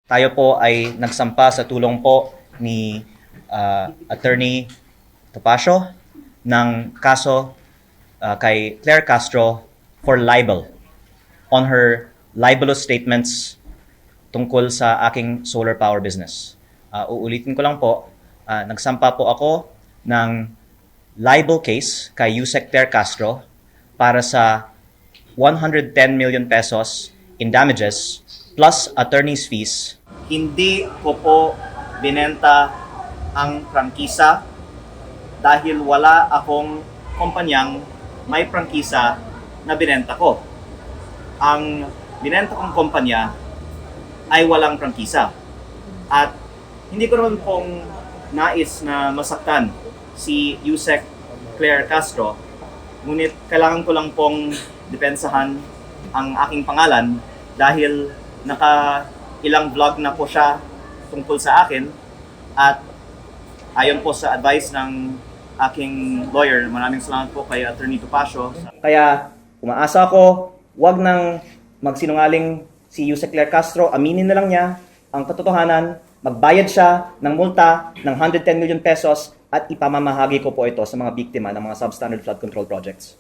tayo po ay nagsampa sa tulong po ni Attorney Topacio ng kaso kay Claire Castro for libel on her libelous statements tungkol sa aking solar power business. Uulitin ko lang po, nagsampa po ako ng libel case kay Yusek Claire Castro para sa 110 million pesos in damages plus attorney's fees. Hindi ko po binenta ang prangkisa dahil wala akong kumpanyang may prangkisa na binenta ko. Ang binenta kong kumpanya ay walang prangkisa. At hindi ko naman pong nais na masaktan si Yusek Claire Castro, ngunit kailangan ko lang pong depensahan ang aking pangalan dahil ilang vlog na po siya tungkol sa akin at ayon po sa advice ng aking lawyer, maraming salamat po kay Attorney Topacio. Kaya umaasa ako, wag nang magsinungaling si Yusek Claire Castro, aminin na lang niya ang katotohanan, magbayad siya ng multa ng 110 million pesos at ipamamahagi ko po ito sa mga biktima ng mga substandard flood control projects.